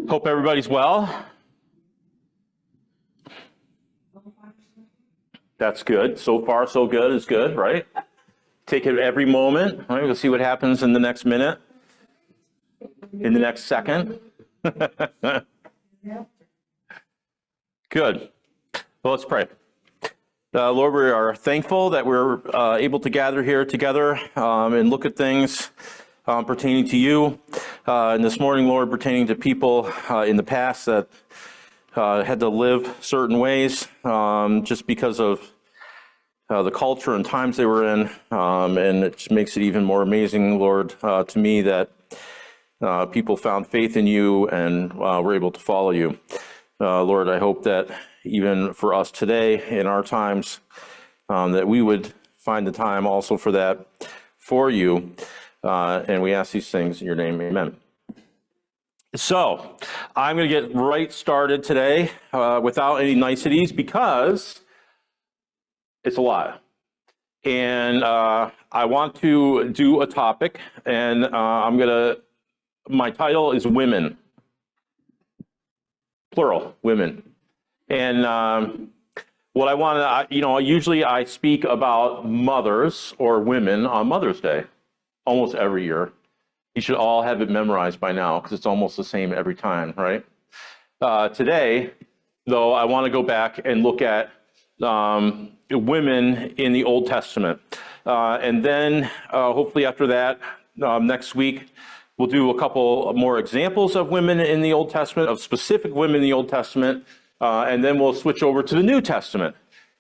Hope everybody's well. That's good. So far, so good is good, right? Take it every moment. Right? We'll see what happens in the next minute, in the next second. Good. Well, let's pray. Lord, we are thankful that we're able to gather here together and look at things pertaining to you. And this morning, Lord, pertaining to people in the past that had to live certain ways just because of the culture and times they were in. And it just makes it even more amazing, Lord, to me that people found faith in you and were able to follow you. Lord, I hope that even for us today in our times, that we would find the time also for that for you. And we ask these things in your name, amen. So I'm going to get right started today without any niceties because it's a lot. And I want to do a topic, and my title is Women. Plural, women. And what I want to, usually I speak about mothers or women on Mother's Day, almost every year. You should all have it memorized by now because it's almost the same every time, right? Today, though, I want to go back and look at women in the Old Testament. And then hopefully after that, next week, we'll do a couple more examples of women in the Old Testament, of specific women in the Old Testament. And then we'll switch over to the New Testament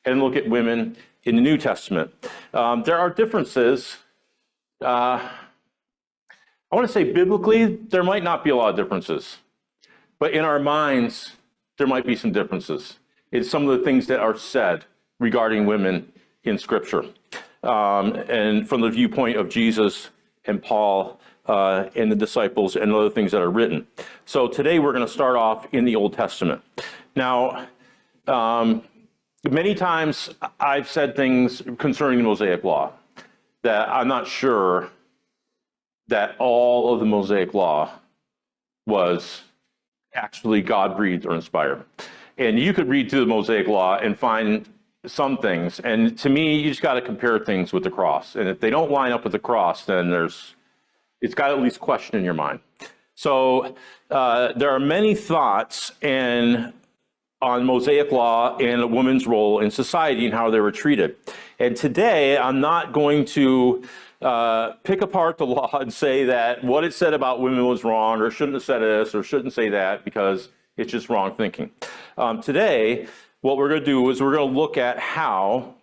and look at women in the New Testament. There are differences. I want to say biblically, there might not be a lot of differences. But in our minds, there might be some differences. It's some of the things that are said regarding women in Scripture. And from the viewpoint of Jesus and Paul and the disciples and other things that are written. So today we're going to start off in the Old Testament. Now, many times I've said things concerning the Mosaic Law that I'm not sure that all of the Mosaic Law was actually God-breathed or inspired. And you could read through the Mosaic Law and find some things. And to me, you just got to compare things with the cross. And if they don't line up with the cross, then it's got to at least question in your mind. So there are many thoughts on Mosaic law and a woman's role in society and how they were treated. And today, I'm not going to pick apart the law and say that what it said about women was wrong, or shouldn't have said this, or shouldn't say that, because it's just wrong thinking. Today, what we're going to do is we're going to look at how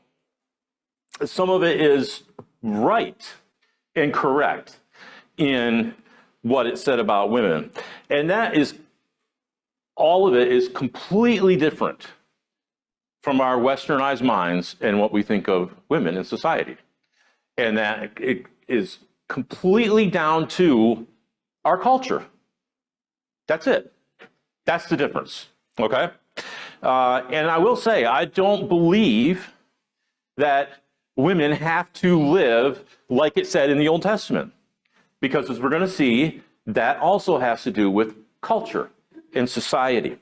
some of it is right and correct in what it said about women. And that is, all of it is completely different from our westernized minds and what we think of women in society. And that it is completely down to our culture. That's it. That's the difference, okay? And I will say, I don't believe that women have to live like it said in the Old Testament. Because as we're going to see, that also has to do with culture and society.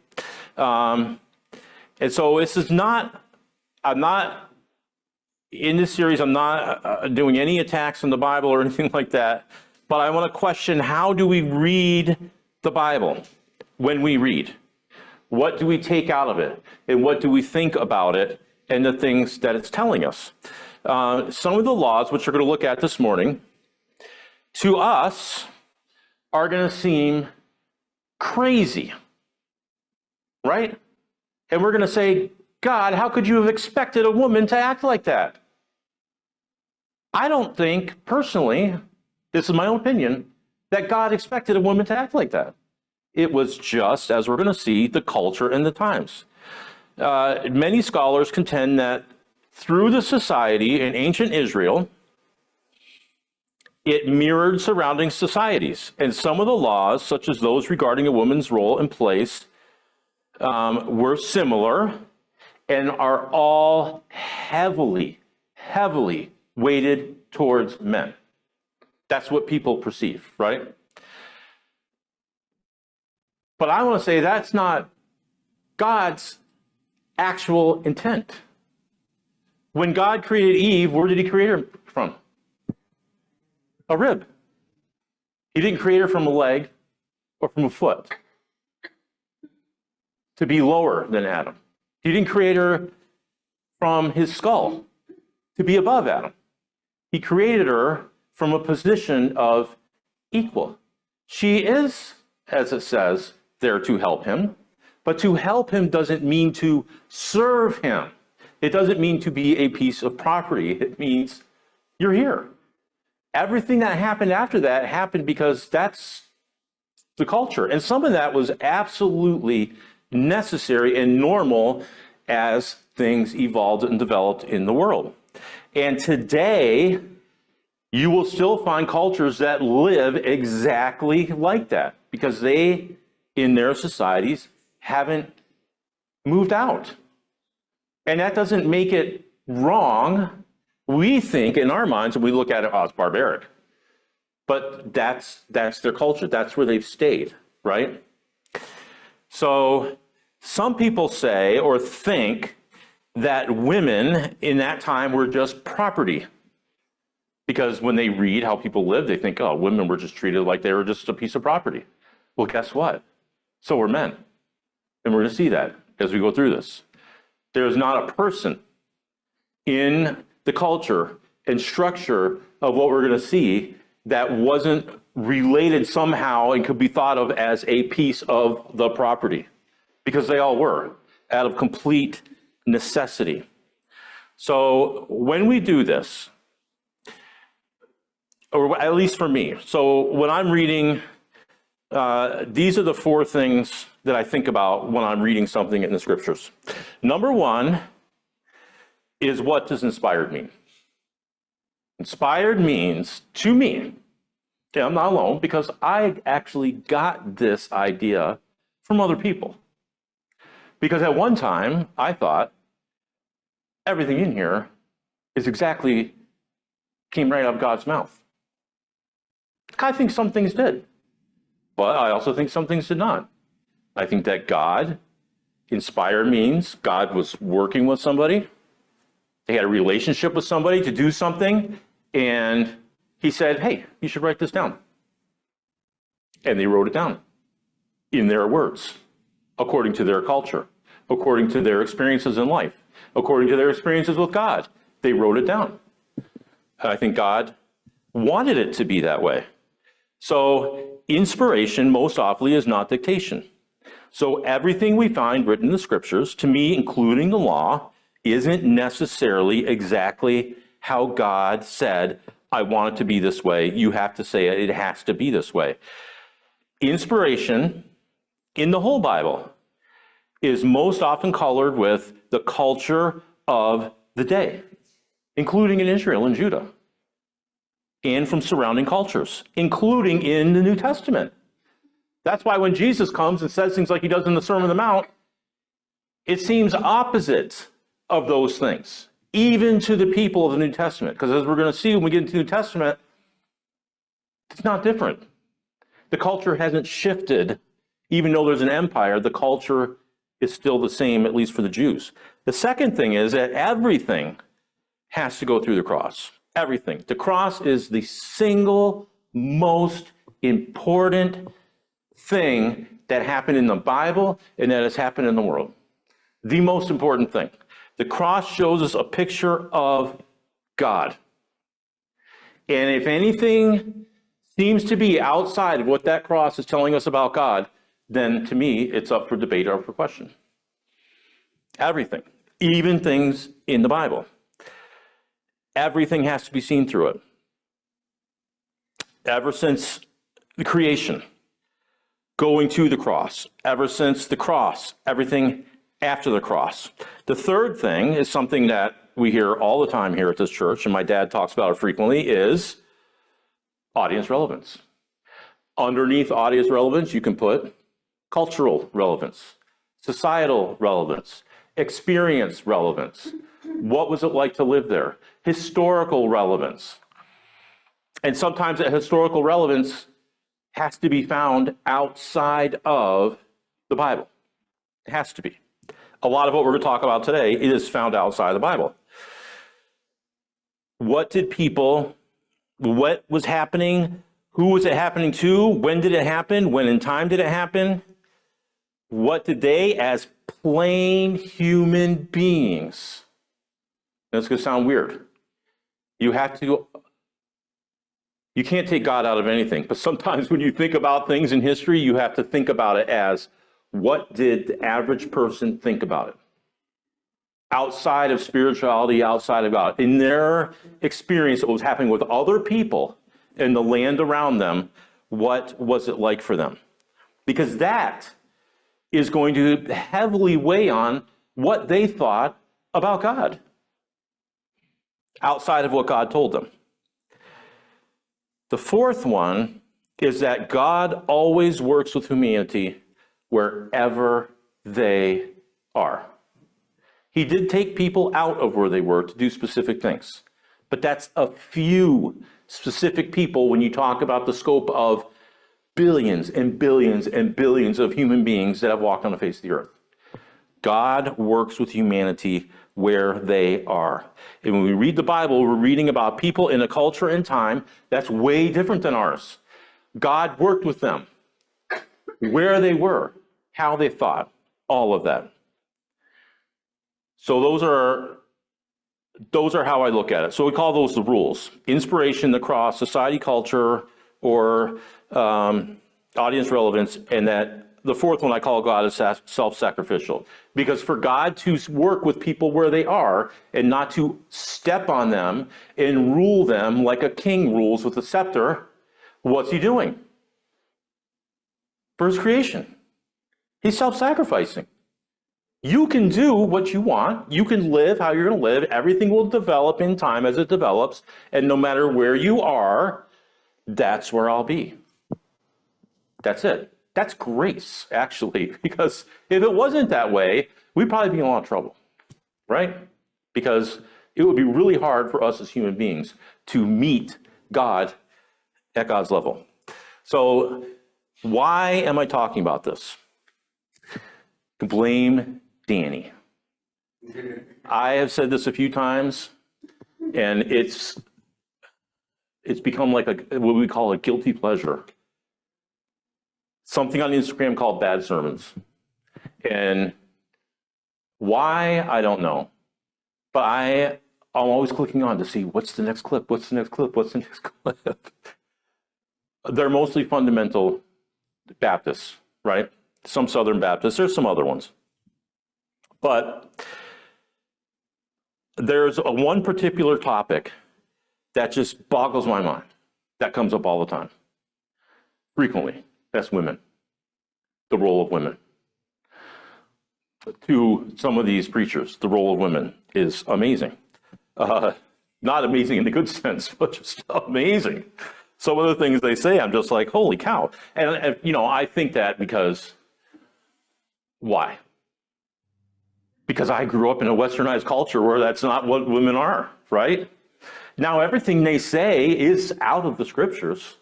And so this is not, in this series, I'm not doing any attacks on the Bible or anything like that, but I want to question, how do we read the Bible when we read? What do we take out of it? And what do we think about it and the things that it's telling us? Some of the laws, which we're going to look at this morning, to us are going to seem crazy, right? And we're going to say, God, how could you have expected a woman to act like that? I don't think, personally, this is my own opinion, that God expected a woman to act like that. It was just, as we're going to see, the culture and the times. Many scholars contend that through the society in ancient Israel, it mirrored surrounding societies. And some of the laws, such as those regarding a woman's role and place, were similar and are all heavily weighted towards men. That's what people perceive, right? But I want to say that's not God's actual intent. When God created Eve, where did he create her from? A rib. He didn't create her from a leg or from a foot to be lower than Adam. He didn't create her from his skull to be above Adam. He created her from a position of equal. She is, as it says, there to help him, but to help him doesn't mean to serve him. It doesn't mean to be a piece of property. It means you're here. Everything that happened after that happened because that's the culture. And some of that was absolutely necessary and normal as things evolved and developed in the world. And today, you will still find cultures that live exactly like that because they, in their societies, haven't moved out. And that doesn't make it wrong. We think in our minds, when we look at it, oh, it's barbaric. But that's their culture. That's where they've stayed, right? So some people say or think that women in that time were just property. Because when they read how people lived, they think, oh, women were just treated like they were just a piece of property. Well, guess what? So were men. And we're going to see that as we go through this. There's not a person in the culture and structure of what we're going to see that wasn't related somehow and could be thought of as a piece of the property. Because they all were, out of complete necessity. So when we do this, or at least for me, so when I'm reading, these are the four things that I think about when I'm reading something in the scriptures. Number one is, what does inspired mean? Inspired means, to me, okay, I'm not alone, because I actually got this idea from other people. Because at one time, I thought everything in here is exactly, came right out of God's mouth. I think some things did, but I also think some things did not. I think that God inspired means God was working with somebody. They had a relationship with somebody to do something, and he said, hey, you should write this down. And they wrote it down in their words, according to their culture, according to their experiences in life, according to their experiences with God. They wrote it down. I think God wanted it to be that way. So inspiration most often is not dictation. So everything we find written in the scriptures, to me, including the law, isn't necessarily exactly how God said, I want it to be this way. You have to say it. It has to be this way. Inspiration in the whole Bible is most often colored with the culture of the day, including in Israel and Judah, and from surrounding cultures, including in the New Testament. That's why when Jesus comes and says things like he does in the Sermon on the Mount, it seems opposite of those things, even to the people of the New Testament. Because as we're going to see when we get into the New Testament, it's not different. The culture hasn't shifted. Even though there's an empire, the culture is still the same, at least for the Jews. The second thing is that everything has to go through the cross. Everything. The cross is the single most important thing that happened in the Bible and that has happened in the world. The most important thing. The cross shows us a picture of God. And if anything seems to be outside of what that cross is telling us about God, then to me, it's up for debate or for question. Everything, even things in the Bible. Everything has to be seen through it. Ever since the creation, going to the cross, ever since the cross, everything after the cross. The third thing is something that we hear all the time here at this church, and my dad talks about it frequently, is audience relevance. Underneath audience relevance, you can put cultural relevance, societal relevance, experience relevance. What was it like to live there? Historical relevance. And sometimes that historical relevance has to be found outside of the Bible. It has to be. A lot of what we're going to talk about today is found outside the Bible. What was happening? Who was it happening to? When did it happen? When in time did it happen? What did they, as plain human beings, and it's going to sound weird. You can't take God out of anything, but sometimes when you think about things in history, you have to think about it as, what did the average person think about it? Outside of spirituality, outside of God. In their experience, what was happening with other people in the land around them, what was it like for them? Because that is going to heavily weigh on what they thought about God, outside of what God told them. The fourth one is that God always works with humanity wherever they are. He did take people out of where they were to do specific things, but that's a few specific people when you talk about the scope of billions and billions and billions of human beings that have walked on the face of the earth. God works with humanity where they are. And when we read the Bible, we're reading about people in a culture and time that's way different than ours. God worked with them where they were, how they thought, all of that. So those are how I look at it. So we call those the rules: inspiration, the cross, society, culture, or audience relevance. And that the fourth one I call God is self-sacrificial. Because for God to work with people where they are and not to step on them and rule them like a king rules with a scepter, what's he doing? For his creation. He's self-sacrificing. You can do what you want. You can live how you're going to live. Everything will develop in time as it develops. And no matter where you are, that's where I'll be. That's it. That's grace, actually, because if it wasn't that way, we'd probably be in a lot of trouble, right? Because it would be really hard for us as human beings to meet God at God's level. So why am I talking about this? Blame Danny. I have said this a few times, and it's become like what we call a guilty pleasure. Something on Instagram called bad sermons. And why, I don't know. But I'm always clicking on to see what's the next clip, what's the next clip, what's the next clip. They're mostly fundamental Baptists, right? Some Southern Baptists, there's some other ones. But there's one particular topic that just boggles my mind, that comes up all the time, frequently. That's women, the role of women. To some of these preachers, the role of women is amazing. Not amazing in the good sense, but just amazing. Some of the things they say, I'm just like, holy cow. And I think that because, why? Because I grew up in a westernized culture where that's not what women are, right? Now, everything they say is out of the scriptures.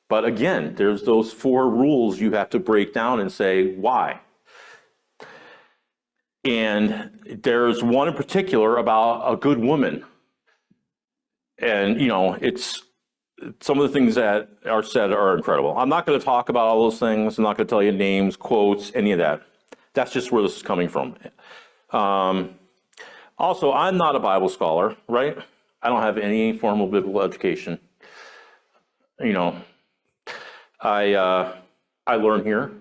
But again, there's those 4 rules you have to break down and say, why? And there's one in particular about a good woman. And, it's some of the things that are said are incredible. I'm not going to talk about all those things. I'm not going to tell you names, quotes, any of that. That's just where this is coming from. Also, I'm not a Bible scholar, right? I don't have any formal biblical education. I learn here.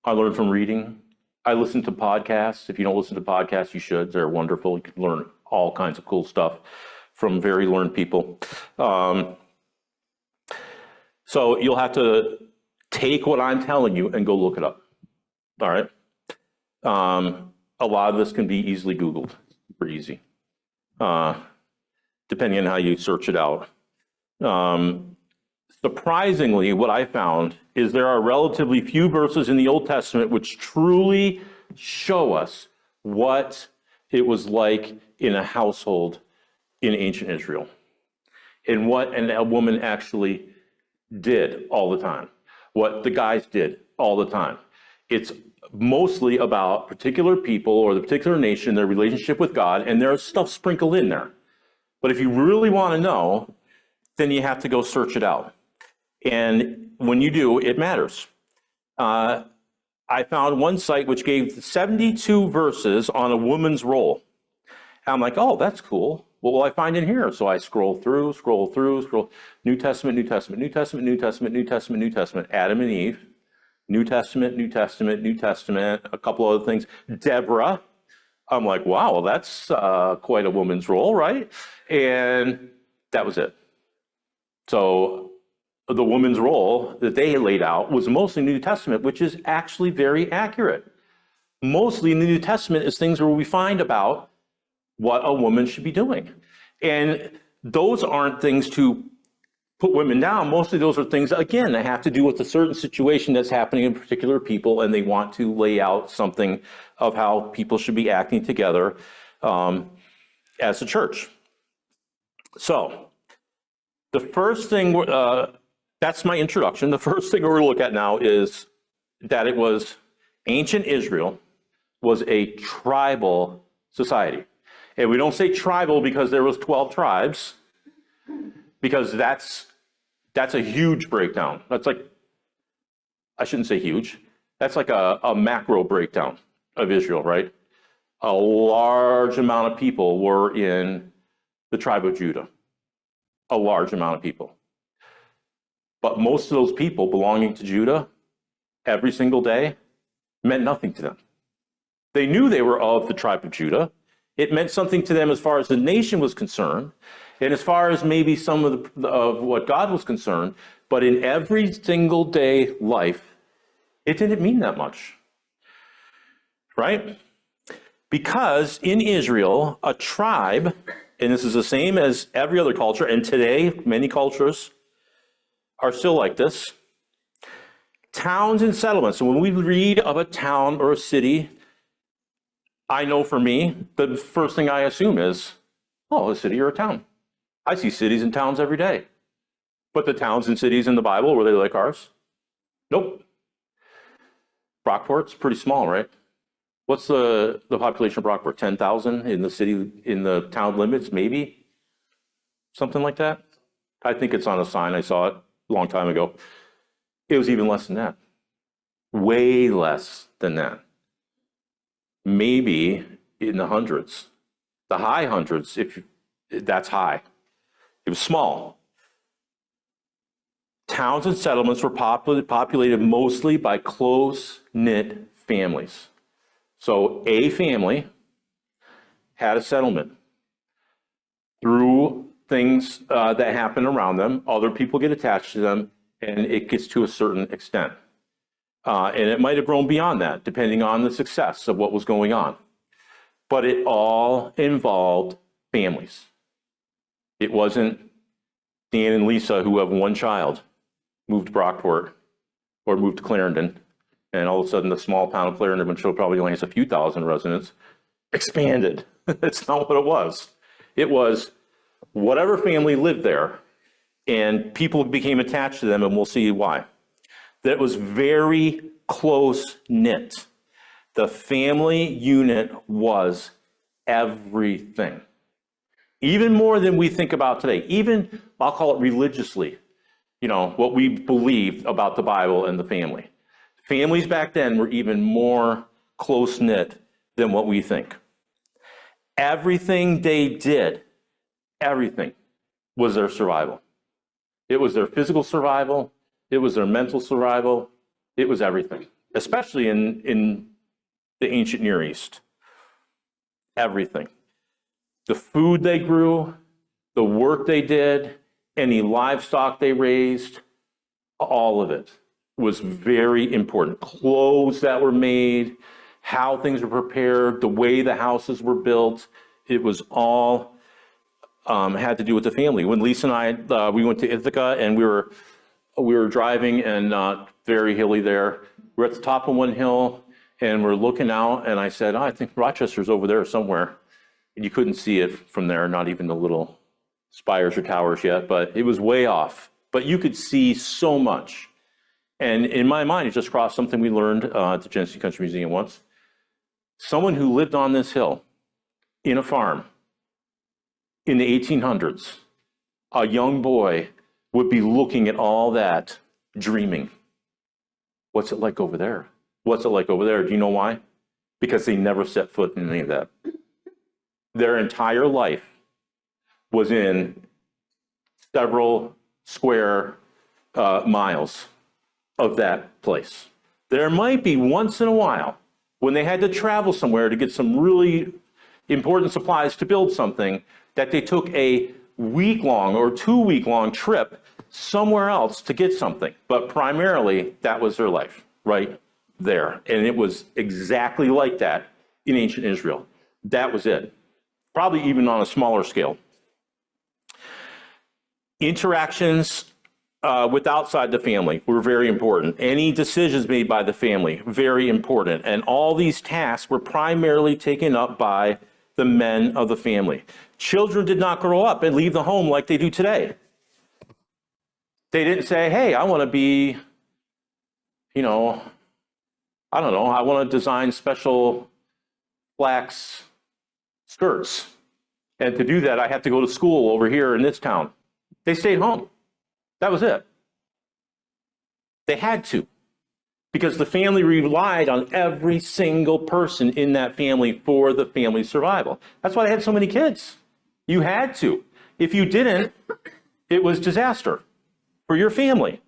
I learn from reading. I listen to podcasts. If you don't listen to podcasts, you should. They're wonderful. You can learn all kinds of cool stuff from very learned people. So you'll have to take what I'm telling you and go look it up. All right? A lot of this can be easily Googled. Super easy. Depending on how you search it out. Surprisingly, what I found is there are relatively few verses in the Old Testament which truly show us what it was like in a household in ancient Israel, and what a woman actually did all the time, what the guys did all the time. It's mostly about particular people or the particular nation, their relationship with God, and there's stuff sprinkled in there. But if you really want to know, then you have to go search it out. And when you do, it matters. I found one site which gave 72 verses on a woman's role. And I'm like, oh, that's cool. What will I find in here? So I scroll through, New Testament, New Testament, New Testament, New Testament, New Testament, New Testament, Adam and Eve, New Testament, New Testament, New Testament, a couple other things. Deborah. I'm like, wow, well, that's quite a woman's role, right? And that was it. So the woman's role that they laid out was mostly New Testament, which is actually very accurate. Mostly in the New Testament is things where we find about what a woman should be doing. And those aren't things to put women down. Mostly those are things, again, that have to do with a certain situation that's happening in particular people, and they want to lay out something of how people should be acting together as a church. So the first thing, that's my introduction. The first thing we're going to look at now is that it was ancient Israel was a tribal society. And we don't say tribal because there was 12 tribes, because that's a huge breakdown. That's like, I shouldn't say huge. That's like a macro breakdown of Israel, right? A large amount of people were in the tribe of Judah. A large amount of people. But most of those people belonging to Judah, every single day, meant nothing to them. They knew they were of the tribe of Judah. It meant something to them as far as the nation was concerned, and as far as maybe some of what God was concerned, but in every single day life, it didn't mean that much, right? Because in Israel, a tribe, and this is the same as every other culture, and today many cultures are still like this, towns and settlements. So when we read of a town or a city, I know for me, the first thing I assume is, oh, a city or a town. I see cities and towns every day. But the towns and cities in the Bible, were they like ours? Nope. Brockport's pretty small, right? What's the population of Brockport? 10,000 in the city, in the town limits, maybe? Something like that? I think it's on a sign. I saw it a long time ago. It was even less than that. Way less than that. Maybe in the hundreds, the high hundreds, if that's high. It was small. Towns and settlements were populated mostly by close-knit families. So a family had a settlement. Through things that happen around them, other people get attached to them, and it gets to a certain extent. And it might have grown beyond that, depending on the success of what was going on. But it all involved families. It wasn't Dan and Lisa, who have one child, moved to Brockport or moved to Clarendon, and all of a sudden the small town of Clarendon, which probably only has a few thousand residents, expanded. That's not what it was. It was whatever family lived there, and people became attached to them, and we'll see why. That was very close-knit. The family unit was everything. Even more than we think about today. Even, I'll call it religiously, what we believed about the Bible and the family. Families back then were even more close-knit than what we think. Everything they did, everything, was their survival. It was their physical survival. It was their mental survival. It was everything, especially in the ancient Near East. Everything. The food they grew, the work they did, any livestock they raised, all of it was very important. Clothes that were made, how things were prepared, the way the houses were built, it was all had to do with the family. When Lisa and I, we went to Ithaca, and we were driving, and very hilly there. We're at the top of one hill, and we're looking out, and I said, I think Rochester's over there somewhere. And you couldn't see it from there, not even the little spires or towers yet, but it was way off. But you could see so much. And in my mind, it just crossed something we learned at the Genesee Country Museum once. Someone who lived on this hill in a farm in the 1800s, a young boy would be looking at all that, dreaming. What's it like over there? What's it like over there? Do you know why? Because they never set foot in any of that. Their entire life was in several square miles of that place. There might be once in a while when they had to travel somewhere to get some really important supplies to build something, that they took a week-long or 2-week-long trip somewhere else to get something. But primarily, that was their life, right there. And it was exactly like that in ancient Israel. That was it. Probably even on a smaller scale. Interactions with outside the family were very important. Any decisions made by the family, very important. And all these tasks were primarily taken up by the men of the family. Children did not grow up and leave the home like they do today. They didn't say, hey, I want to be, I don't know, I want to design special flax skirts. And to do that, I have to go to school over here in this town. They stayed home. That was it. They had to, because the family relied on every single person in that family for the family's survival. That's why they had so many kids. You had to. If you didn't, it was disaster for your family.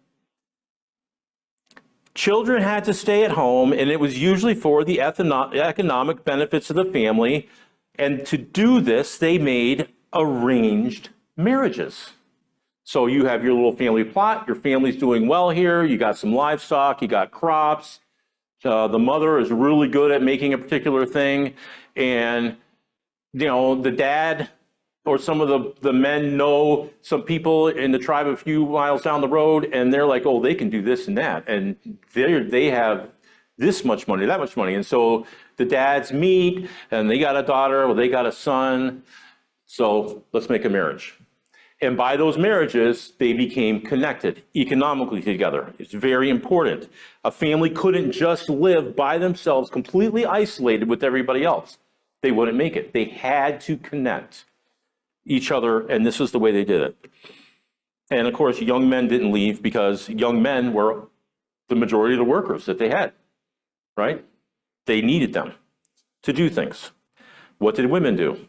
Children had to stay at home, and it was usually for the economic benefits of the family. And to do this, they made arranged marriages. So you have your little family plot, your family's doing well here, you got some livestock, you got crops, the mother is really good at making a particular thing, and the dad or some of the men know some people in the tribe a few miles down the road, and they're like, oh, they can do this and that, and they have this much money, that much money. And so the dads meet, and they got a daughter, or they got a son, so let's make a marriage. And by those marriages, they became connected economically together. It's very important. A family couldn't just live by themselves, completely isolated with everybody else. They wouldn't make it. They had to connect each other, and this is the way they did it. And of course, young men didn't leave because young men were the majority of the workers that they had, right? They needed them to do things. What did women do?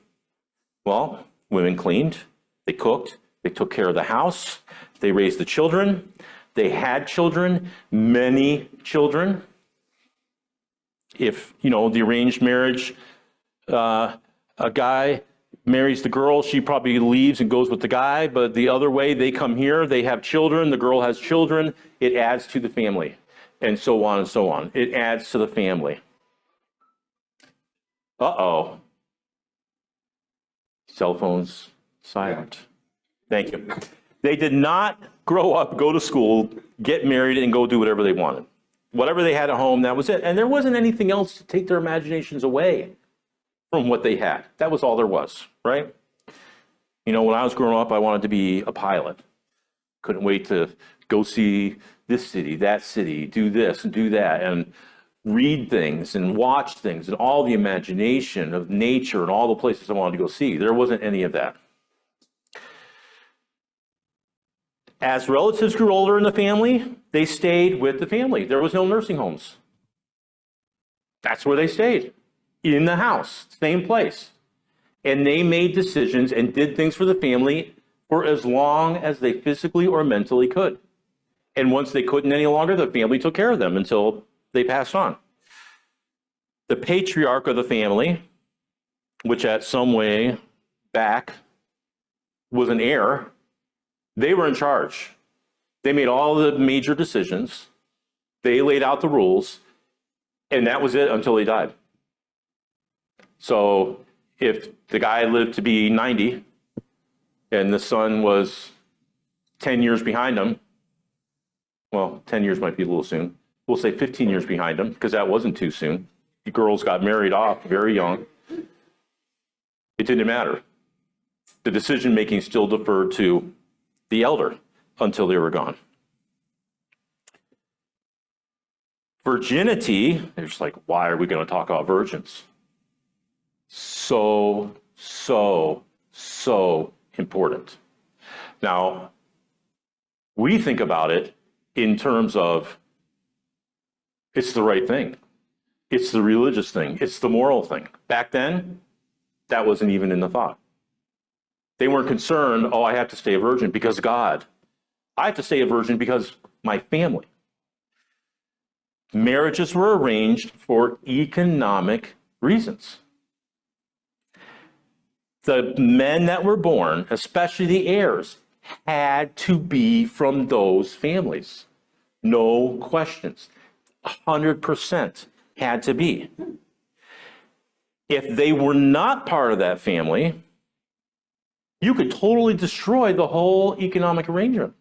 Well, women cleaned, they cooked, they took care of the house, they raised the children, they had children, many children. If, the arranged marriage, a guy marries the girl, she probably leaves and goes with the guy, but the other way, they come here, they have children, the girl has children, it adds to the family, and so on and so on. It adds to the family. Uh-oh. Cell phones silent. Thank you. They did not grow up, go to school, get married, and go do whatever they wanted. Whatever they had at home, that was it. And there wasn't anything else to take their imaginations away from what they had. That was all there was, right? When I was growing up, I wanted to be a pilot. Couldn't wait to go see this city, that city, do this and do that, and read things and watch things and all the imagination of nature and all the places I wanted to go see. There wasn't any of that. As relatives grew older in the family, they stayed with the family. There was no nursing homes. That's where they stayed, in the house, same place. And they made decisions and did things for the family for as long as they physically or mentally could. And once they couldn't any longer, the family took care of them until they passed on. The patriarch of the family, which at some way back was an heir, they were in charge. They made all the major decisions. They laid out the rules, and that was it until he died. So if the guy lived to be 90 and the son was 10 years behind him, well, 10 years might be a little soon. We'll say 15 years behind him, because that wasn't too soon. The girls got married off very young. It didn't matter. The decision-making still deferred to the elder until they were gone. Virginity, they're just like, why are we going to talk about virgins? So important. Now, we think about it in terms of it's the right thing. It's the religious thing. It's the moral thing. Back then, that wasn't even in the thought. They weren't concerned, oh, I have to stay a virgin because God. I have to stay a virgin because my family. Marriages were arranged for economic reasons. The men that were born, especially the heirs, had to be from those families. No questions. 100% had to be. If they were not part of that family, you could totally destroy the whole economic arrangement.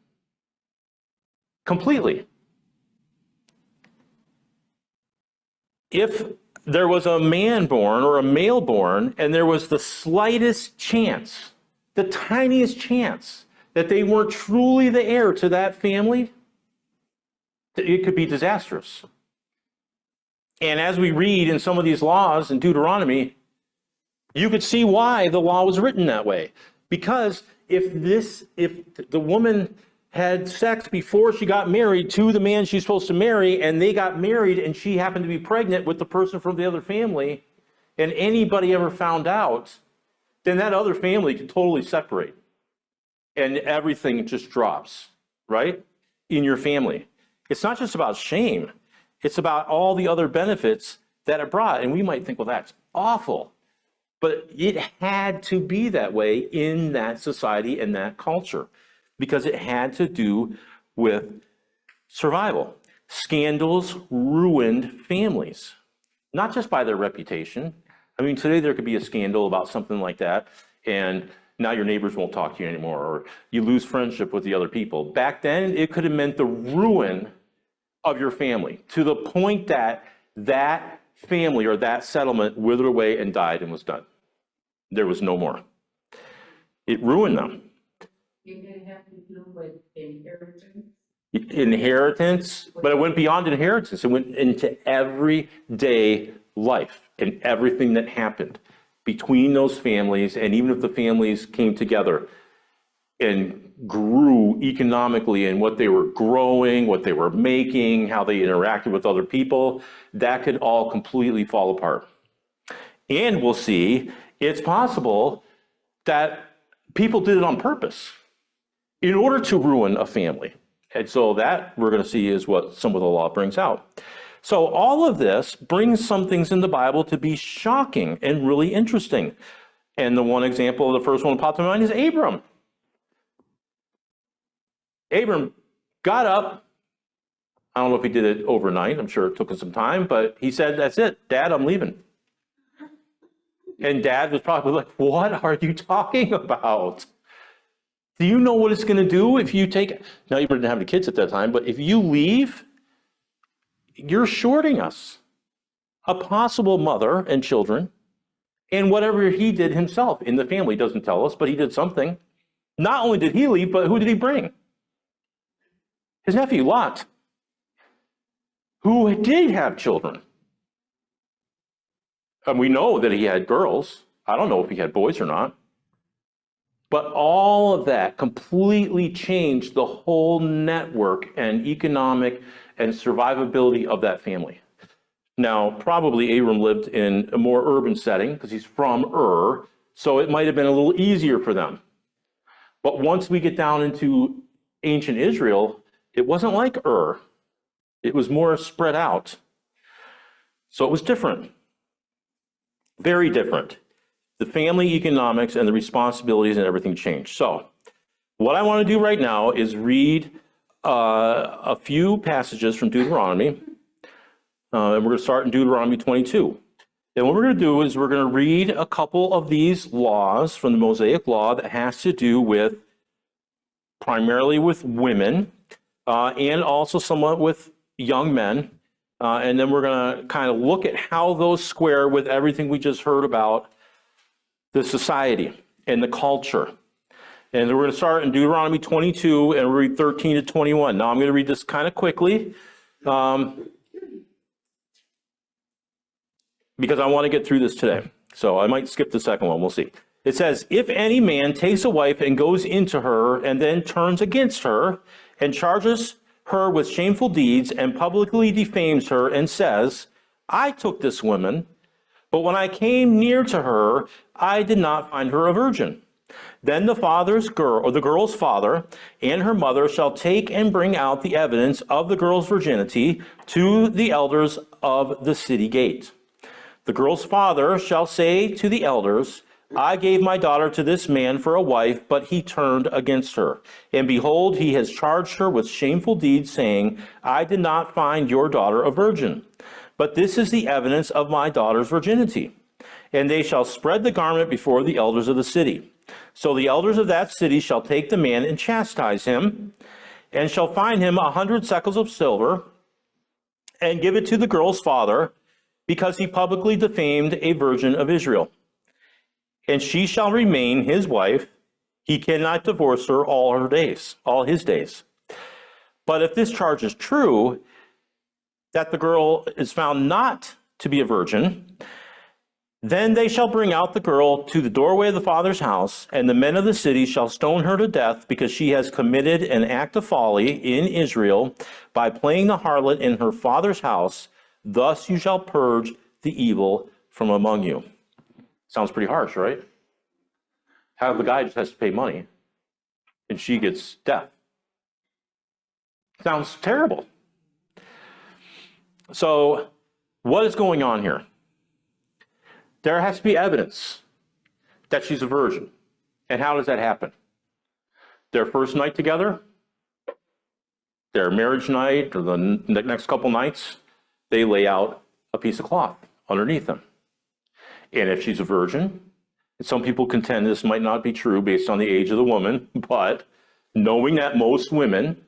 Completely. If there was a man born or a male born, and there was the slightest chance, the tiniest chance, that they weren't truly the heir to that family, it could be disastrous. And as we read in some of these laws in Deuteronomy, you could see why the law was written that way. Because if the woman had sex before she got married to the man she's supposed to marry, and they got married and she happened to be pregnant with the person from the other family, and anybody ever found out, then that other family could totally separate. And everything just drops, right? In your family. It's not just about shame. It's about all the other benefits that it brought. And we might think, well, that's awful. But it had to be that way in that society and that culture, because it had to do with survival. Scandals ruined families, not just by their reputation. I mean, today there could be a scandal about something like that, and now your neighbors won't talk to you anymore, or you lose friendship with the other people. Back then, it could have meant the ruin of your family, to the point that that family or that settlement withered away and died and was done. There was no more. It ruined them. It didn't have to do with inheritance. Inheritance, but it went beyond inheritance. It went into everyday life and everything that happened between those families. And even if the families came together and grew economically in what they were growing, what they were making, how they interacted with other people, that could all completely fall apart. And we'll see it's possible that people did it on purpose in order to ruin a family. And so that we're going to see is what some of the law brings out. So all of this brings some things in the Bible to be shocking and really interesting. And the one example, the first one that popped in my mind is Abram. Abram got up. I don't know if he did it overnight. I'm sure it took him some time, but he said, that's it, Dad, I'm leaving. And Dad was probably like, what are you talking about? Do you know what it's going to do if you take, now you didn't have any kids at that time, but if you leave, you're shorting us, a possible mother and children, and whatever he did himself in the family. Doesn't tell us, but he did something. Not only did he leave, but who did he bring? His nephew, Lot, who did have children. And we know that he had girls. I don't know if he had boys or not. But all of that completely changed the whole network and economic and survivability of that family. Now, probably Abram lived in a more urban setting because he's from Ur, so it might have been a little easier for them. But once we get down into ancient Israel, it wasn't like Ur. It was more spread out. So it was different. Very different. The family economics and the responsibilities and everything changed. So what I want to do right now is read a few passages from Deuteronomy. And we're going to start in Deuteronomy 22. And what we're going to do is we're going to read a couple of these laws from the Mosaic Law that has to do with primarily with women and also somewhat with young men. And then we're going to kind of look at how those square with everything we just heard about the society and the culture. And we're going to start in Deuteronomy 22 and read 13 to 21. Now I'm going to read this kind of quickly. because I want to get through this today. So I might skip the second one. We'll see. It says, if any man takes a wife and goes into her and then turns against her and charges her with shameful deeds and publicly defames her and says, I took this woman, but when I came near to her, I did not find her a virgin. Then the girl's father and her mother shall take and bring out the evidence of the girl's virginity to the elders of the city gate. The girl's father shall say to the elders, I gave my daughter to this man for a wife, but he turned against her. And behold, he has charged her with shameful deeds, saying, I did not find your daughter a virgin. But this is the evidence of my daughter's virginity. And they shall spread the garment before the elders of the city. So the elders of that city shall take the man and chastise him, and shall fine him 100 shekels of silver, and give it to the girl's father, because he publicly defamed a virgin of Israel. And she shall remain his wife. He cannot divorce her all his days. But if this charge is true, that the girl is found not to be a virgin, then they shall bring out the girl to the doorway of the father's house, and the men of the city shall stone her to death, because she has committed an act of folly in Israel by playing the harlot in her father's house. Thus you shall purge the evil from among you. Sounds pretty harsh, right? How the guy just has to pay money, and she gets death. Sounds terrible. So what is going on here? There has to be evidence that she's a virgin. And how does that happen? Their first night together, their marriage night, or the next couple nights, they lay out a piece of cloth underneath them. And if she's a virgin, some people contend this might not be true based on the age of the woman, but knowing that most women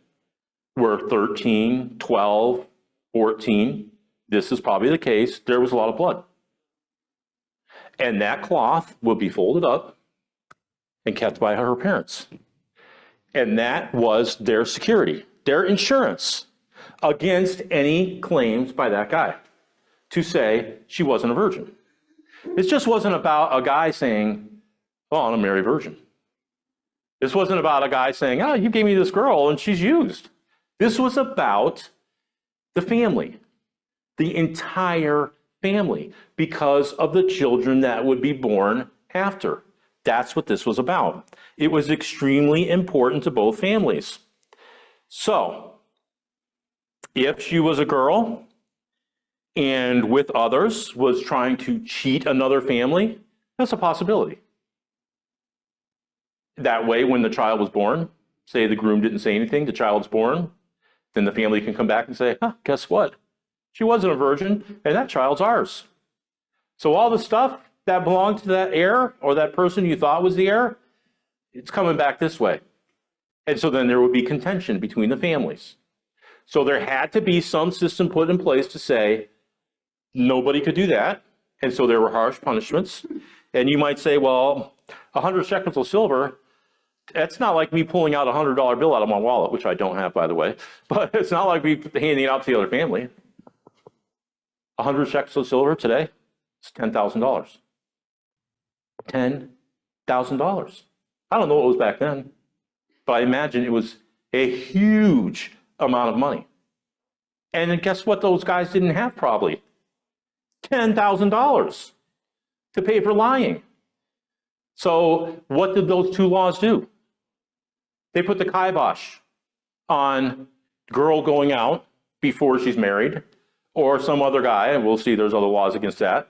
were 13, 12, 14, this is probably the case, there was a lot of blood. And that cloth will be folded up and kept by her parents. And that was their security, their insurance against any claims by that guy to say she wasn't a virgin. This just wasn't about a guy saying, oh, I'm a married virgin. This wasn't about a guy saying, oh, you gave me this girl and she's used. This was about the family, the entire family, because of the children that would be born after. That's what this was about. It was extremely important to both families. So, if she was a girl and with others was trying to cheat another family, that's a possibility. That way, when the child was born, say the groom didn't say anything, the child's born, then the family can come back and say, guess what? She wasn't a virgin, and that child's ours. So all the stuff that belonged to that heir or that person you thought was the heir, it's coming back this way. And so then there would be contention between the families. So there had to be some system put in place to say nobody could do that. And so there were harsh punishments. And you might say, well, 100 shekels of silver, that's not like me pulling out a $100 bill out of my wallet, which I don't have, by the way. But it's not like me handing it out to the other family. 100 shekels of silver today, it's $10,000. $10,000. I don't know what it was back then, but I imagine it was a huge amount of money. And then guess what those guys didn't have probably? $10,000 to pay for lying. So what did those two laws do? They put the kibosh on girl going out before she's married, or some other guy, and we'll see there's other laws against that,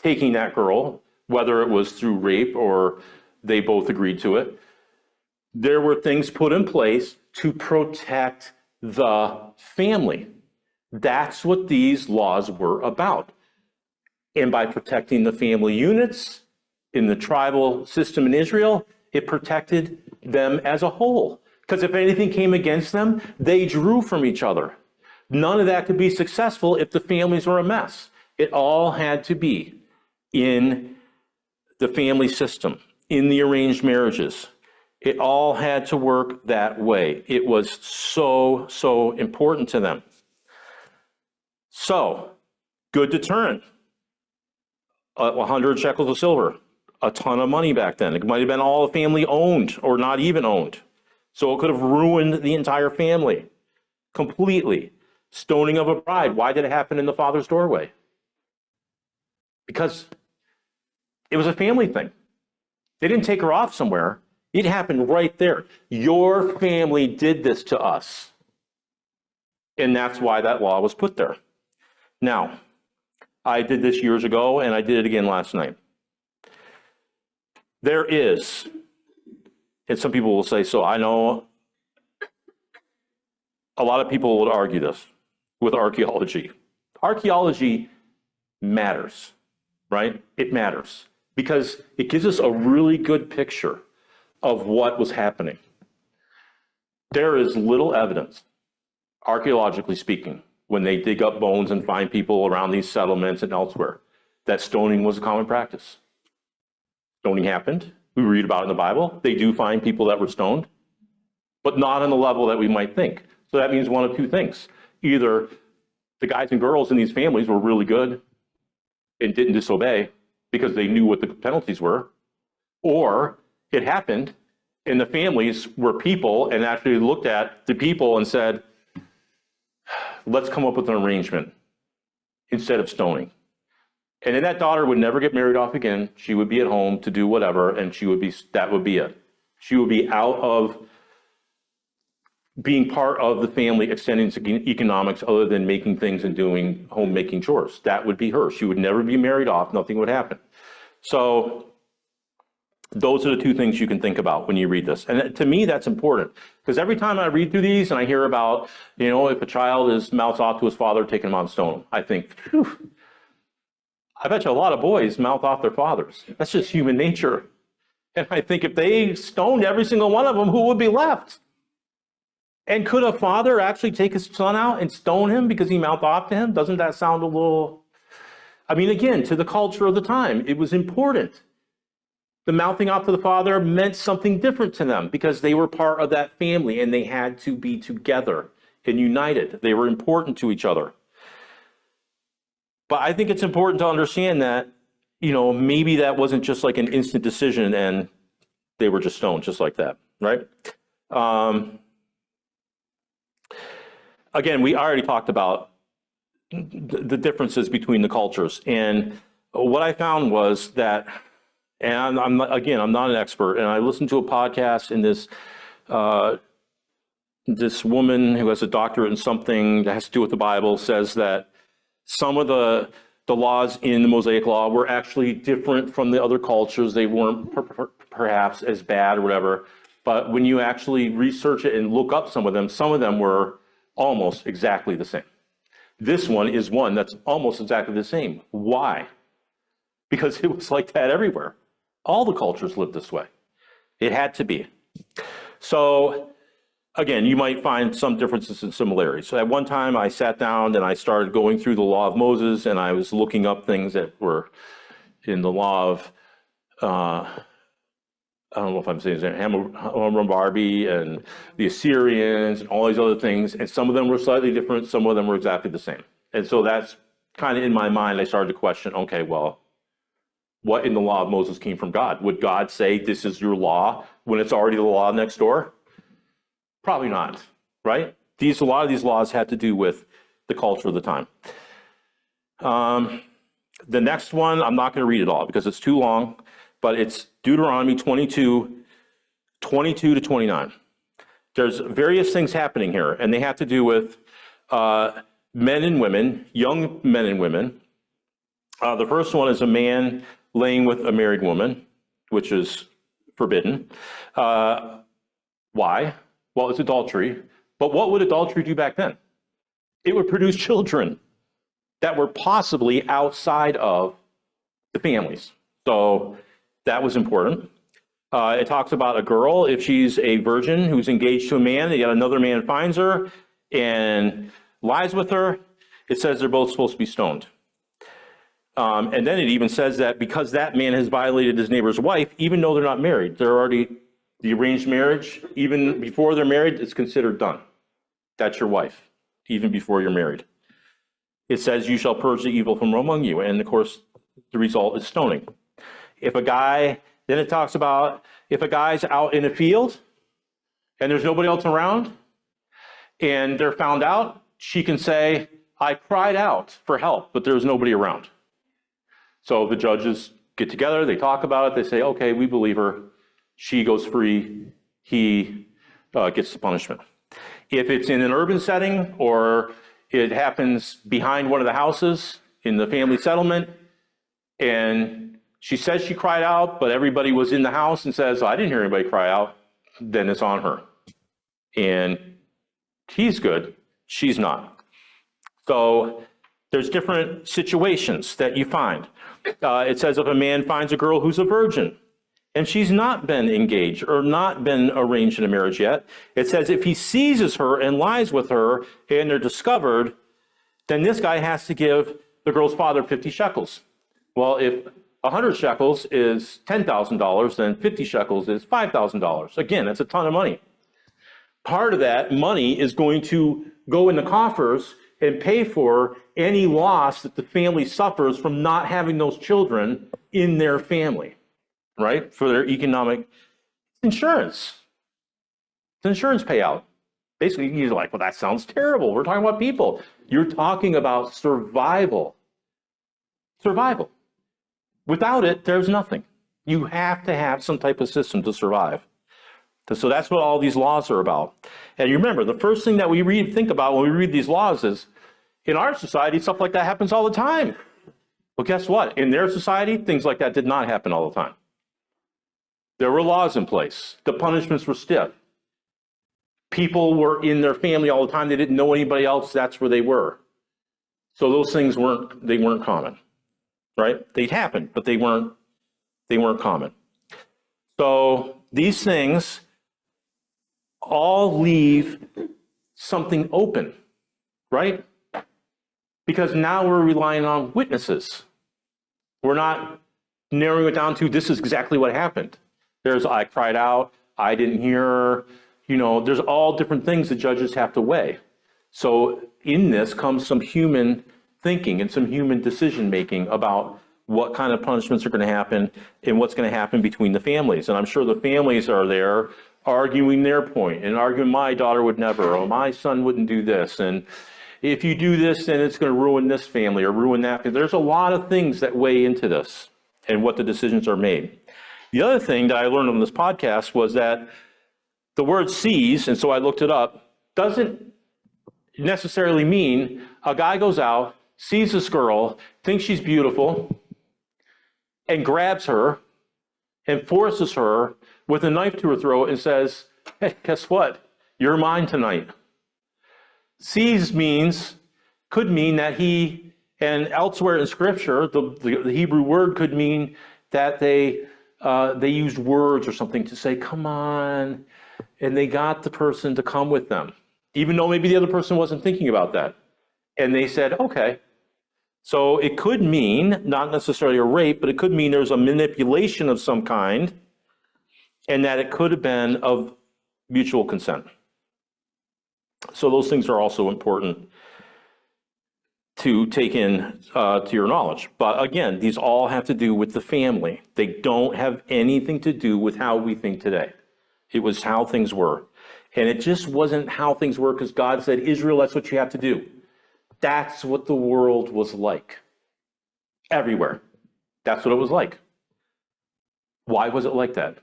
taking that girl, whether it was through rape or they both agreed to it. There were things put in place to protect the family. That's what these laws were about. And by protecting the family units in the tribal system in Israel, it protected them as a whole. Because if anything came against them, they drew from each other. None of that could be successful if the families were a mess. It all had to be in the family system, in the arranged marriages. It all had to work that way. It was so, so important to them. So, good deterrent. 100 shekels of silver, a ton of money back then. It might have been all the family owned or not even owned. So it could have ruined the entire family completely. Stoning of a bride. Why did it happen in the father's doorway? Because it was a family thing. They didn't take her off somewhere. It happened right there. Your family did this to us. And that's why that law was put there. Now, I did this years ago, and I did it again last night. There is, and some people will say, so I know a lot of people would argue this with archaeology. Archaeology matters, right? It matters because it gives us a really good picture of what was happening. There is little evidence, archaeologically speaking, when they dig up bones and find people around these settlements and elsewhere, that stoning was a common practice. Stoning happened. We read about it in the Bible. They do find people that were stoned, but not on the level that we might think. So that means one of two things. Either the guys and girls in these families were really good and didn't disobey because they knew what the penalties were, or it happened and the families were people and actually looked at the people and said, let's come up with an arrangement instead of stoning. And then that daughter would never get married off again. She would be at home to do whatever, and that would be it. She would be out of being part of the family, extending to economics other than making things and doing homemaking chores. That would be her. She would never be married off. Nothing would happen. So those are the two things you can think about when you read this. And to me, that's important because every time I read through these and I hear about, if a child is mouths off to his father, taking him out and stone him, I think, phew, I bet you a lot of boys mouth off their fathers. That's just human nature. And I think if they stoned every single one of them, who would be left? And could a father actually take his son out and stone him because he mouthed off to him? Doesn't that sound a little... again, to the culture of the time, it was important. The mouthing off to the father meant something different to them because they were part of that family and they had to be together and united. They were important to each other. But I think it's important to understand that, maybe that wasn't just like an instant decision and they were just stoned just like that, right? Again, we already talked about the differences between the cultures. And what I found was that, and I'm not an expert, and I listened to a podcast in this woman who has a doctorate in something that has to do with the Bible says that some of the laws in the Mosaic Law were actually different from the other cultures. They weren't perhaps as bad or whatever. But when you actually research it and look up some of them were almost exactly the same. This one is one that's almost exactly the same. Why? Because it was like that everywhere. All the cultures lived this way. It had to be. So again, you might find some differences and similarities. So at one time I sat down and I started going through the law of Moses and I was looking up things that were in the law of, I don't know if I'm saying it, Hammurabi and the Assyrians and all these other things. And some of them were slightly different. Some of them were exactly the same. And so that's kind of in my mind, I started to question, okay, well, what in the law of Moses came from God? Would God say this is your law when it's already the law next door? Probably not, right? A lot of these laws had to do with the culture of the time. The next one, I'm not going to read it all because it's too long, but it's Deuteronomy 22 to 29. There's various things happening here, and they have to do with men and women, young men and women. The first one is a man laying with a married woman, which is forbidden. Why? Well, it's adultery. But what would adultery do back then? It would produce children that were possibly outside of the families. So that was important. It talks about a girl, if she's a virgin who's engaged to a man, and yet another man finds her and lies with her, it says they're both supposed to be stoned. And then it even says that because that man has violated his neighbor's wife, even though they're not married, they're already, the arranged marriage, even before they're married, it's considered done. That's your wife, even before you're married. It says, you shall purge the evil from among you. And of course, the result is stoning. Then it talks about if a guy's out in a field and there's nobody else around and they're found out, she can say, I cried out for help, but there was nobody around. So the judges get together, they talk about it, they say, okay, we believe her. She goes free, he gets the punishment. If it's in an urban setting or it happens behind one of the houses in the family settlement and she says she cried out, but everybody was in the house and says, I didn't hear anybody cry out, then it's on her. And he's good, she's not. So there's different situations that you find. It says if a man finds a girl who's a virgin and she's not been engaged or not been arranged in a marriage yet, it says if he seizes her and lies with her and they're discovered, then this guy has to give the girl's father 50 shekels. Well, if 100 shekels is $10,000, then 50 shekels is $5,000. Again, that's a ton of money. Part of that money is going to go in the coffers and pay for any loss that the family suffers from not having those children in their family, right? For their economic insurance. It's an insurance payout. Basically, you're like, well, that sounds terrible. We're talking about people. You're talking about survival. Survival. Without it, there's nothing. You have to have some type of system to survive. So that's what all these laws are about. And you remember, the first thing that we think about when we read these laws is, in our society, stuff like that happens all the time. Well, guess what? In their society, things like that did not happen all the time. There were laws in place. The punishments were stiff. People were in their family all the time. They didn't know anybody else. That's where they were. So those things weren't common, right? They happened, but they weren't common. So these things all leave something open, right? Because now we're relying on witnesses. We're not narrowing it down to this is exactly what happened. There's I cried out, I didn't hear, there's all different things the judges have to weigh. So in this comes some human thinking and some human decision making about what kind of punishments are going to happen and what's going to happen between the families. And I'm sure the families are there arguing their point and arguing my daughter would never, or my son wouldn't do this. And if you do this, then it's going to ruin this family or ruin that. There's a lot of things that weigh into this and what the decisions are made. The other thing that I learned on this podcast was that the word seize, and so I looked it up, doesn't necessarily mean a guy goes out, sees this girl, thinks she's beautiful, and grabs her and forces her with a knife to her throat and says, hey, guess what? You're mine tonight. Seize could mean that he, and elsewhere in Scripture, the Hebrew word could mean that they used words or something to say, come on, and they got the person to come with them, even though maybe the other person wasn't thinking about that. And they said, okay. So it could mean, not necessarily a rape, but it could mean there's a manipulation of some kind, and that it could have been of mutual consent. So those things are also important to take in to your knowledge. But again, these all have to do with the family. They don't have anything to do with how we think today. It was how things were. And it just wasn't how things were because God said, Israel, that's what you have to do. That's what the world was like. Everywhere. That's what it was like. Why was it like that?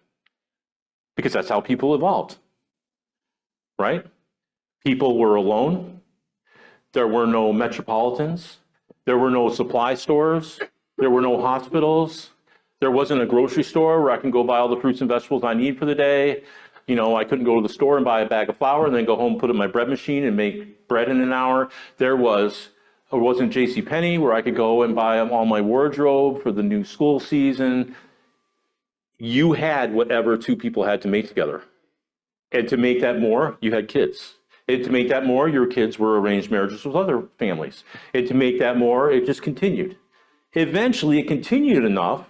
Because that's how people evolved. Right? People were alone. There were no metropolitans. There were no supply stores. There were no hospitals. There wasn't a grocery store where I can go buy all the fruits and vegetables I need for the day. I couldn't go to the store and buy a bag of flour and then go home, put it in my bread machine and make bread in an hour. There wasn't JCPenney where I could go and buy all my wardrobe for the new school season. You had whatever two people had to make together. And to make that more, you had kids. And to make that more, your kids were arranged marriages with other families. And to make that more, it just continued. Eventually, it continued enough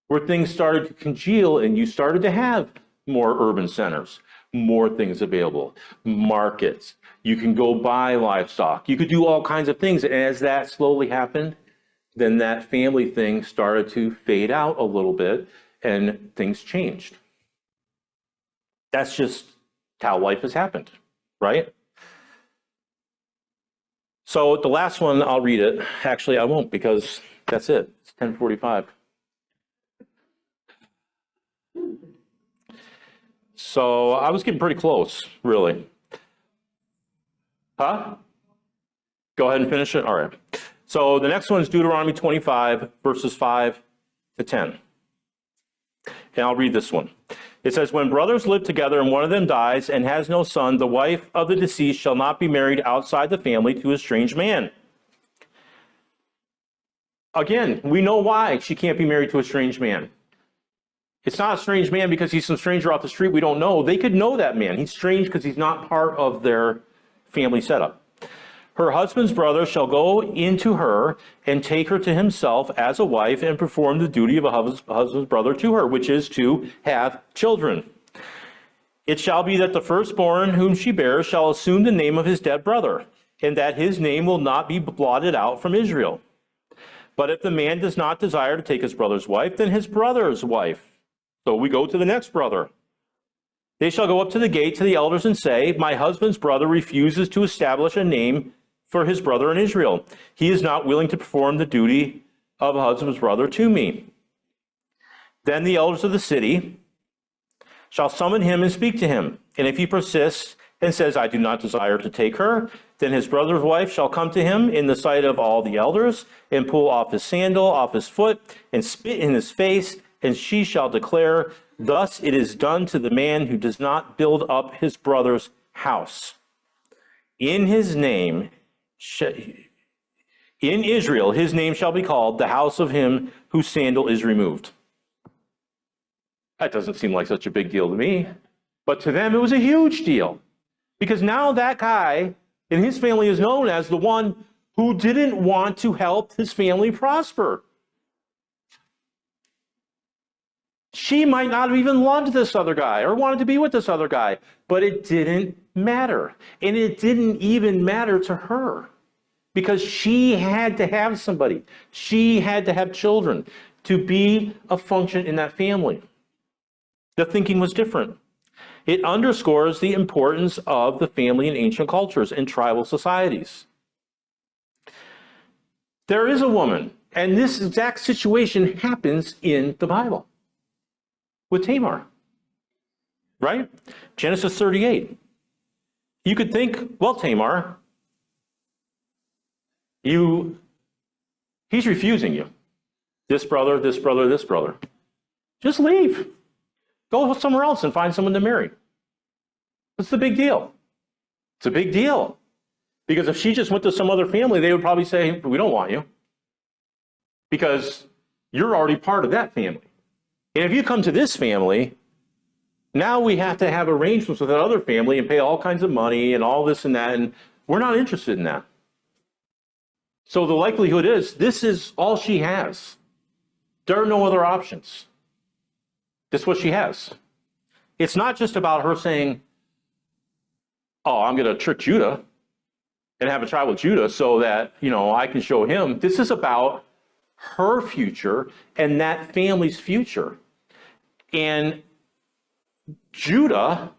where things started to congeal and you started to have more urban centers, more things available, markets. You can go buy livestock. You could do all kinds of things. And as that slowly happened, then that family thing started to fade out a little bit and things changed. That's just how life has happened, right? So the last one, I'll read it. Actually, I won't because that's it. It's 10:45. So I was getting pretty close, really. Huh? Go ahead and finish it? All right. So the next one is Deuteronomy 25, verses 5 to 10. And I'll read this one. It says, when brothers live together and one of them dies and has no son, the wife of the deceased shall not be married outside the family to a strange man. Again, we know why she can't be married to a strange man. It's not a strange man because he's some stranger off the street we don't know. They could know that man. He's strange because he's not part of their family setup. Her husband's brother shall go into her and take her to himself as a wife and perform the duty of a husband's brother to her, which is to have children. It shall be that the firstborn whom she bears shall assume the name of his dead brother, and that his name will not be blotted out from Israel. But if the man does not desire to take his brother's wife, then his brother's wife. So we go to the next brother. They shall go up to the gate to the elders and say, my husband's brother refuses to establish a name for his brother in Israel. He is not willing to perform the duty of a husband's brother to me. Then the elders of the city shall summon him and speak to him. And if he persists and says, I do not desire to take her, then his brother's wife shall come to him in the sight of all the elders and pull off his sandal off his foot and spit in his face, and she shall declare, thus it is done to the man who does not build up his brother's house. In his name, in Israel, his name shall be called the house of him whose sandal is removed. That doesn't seem like such a big deal to me, but to them it was a huge deal, because now that guy and his family is known as the one who didn't want to help his family prosper. She might not have even loved this other guy or wanted to be with this other guy, but it didn't matter. And it didn't even matter to her because she had to have somebody. She had to have children to be a function in that family. The thinking was different. It underscores the importance of the family in ancient cultures and tribal societies. There is a woman, and this exact situation happens in the Bible. With Tamar, right? Genesis 38. You could think, well, Tamar, he's refusing you. This brother, this brother, this brother. Just leave. Go somewhere else and find someone to marry. What's the big deal? It's a big deal. Because if she just went to some other family, they would probably say, we don't want you. Because you're already part of that family. And if you come to this family, now we have to have arrangements with that other family and pay all kinds of money and all this and that, and we're not interested in that. So the likelihood is this is all she has. There are no other options. This is what she has. It's not just about her saying, oh, I'm going to trick Judah and have a child with Judah so that, I can show him. This is about her future and that family's future. And Judah,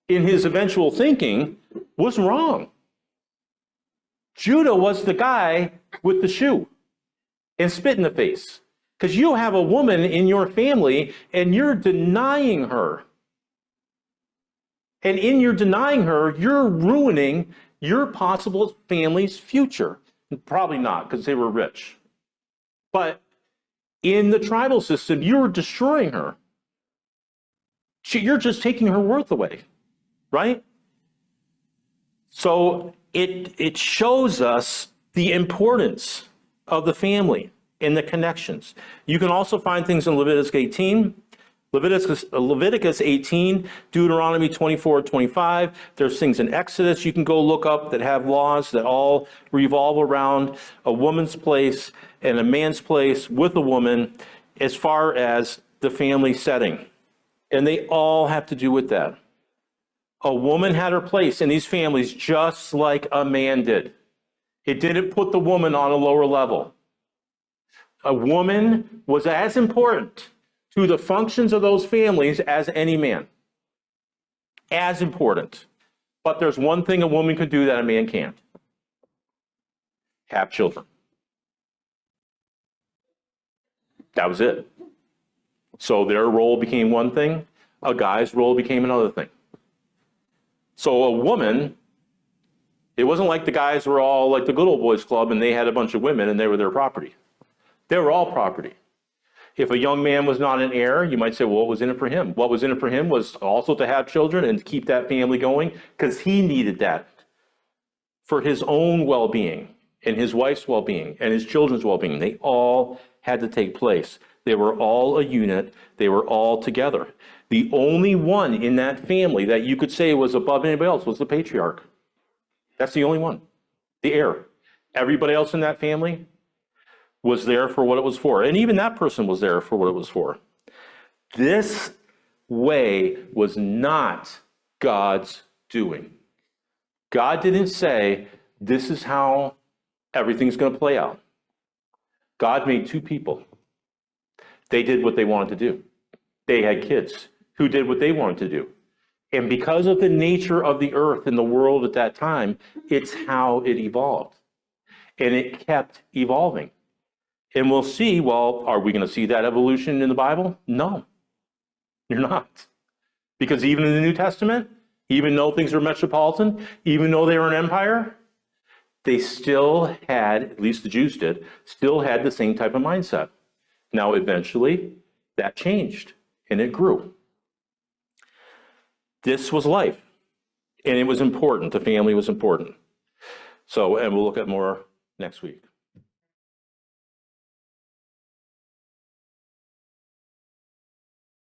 in his eventual thinking, was wrong. Judah was the guy with the shoe and spit in the face. Because you have a woman in your family and you're denying her. And in your denying her, you're ruining your possible family's future. Probably not, because they were rich. But in the tribal system, you're destroying her. You're just taking her worth away, right? So it shows us the importance of the family and the connections. You can also find things in Leviticus 18, Leviticus 18, Deuteronomy 24-25. There's things in Exodus you can go look up that have laws that all revolve around a woman's place and a man's place with a woman as far as the family setting. And they all have to do with that. A woman had her place in these families just like a man did. It didn't put the woman on a lower level. A woman was as important to the functions of those families as any man. As important. But there's one thing a woman could do that a man can't. Have children. That was it. So their role became one thing, a guy's role became another thing. So a woman, it wasn't like the guys were all like the good old boys club and they had a bunch of women and they were their property. They were all property. If a young man was not an heir, you might say, well, what was in it for him? What was in it for him was also to have children and keep that family going, because he needed that for his own well-being and his wife's well-being and his children's well-being. They all had to take place. They were all a unit. They were all together. The only one in that family that you could say was above anybody else was the patriarch. That's the only one, the heir. Everybody else in that family was there for what it was for. And even that person was there for what it was for. This way was not God's doing. God didn't say, this is how everything's going to play out. God made two people. They did what they wanted to do. They had kids who did what they wanted to do. And because of the nature of the earth and the world at that time, it's how it evolved. And it kept evolving. And we'll see, well, are we going to see that evolution in the Bible? No, you're not. Because even in the New Testament, even though things were metropolitan, even though they were an empire, they still had, at least the Jews did, still had the same type of mindset. Now, eventually, that changed and it grew. This was life, and it was important. The family was important. So, and we'll look at more next week.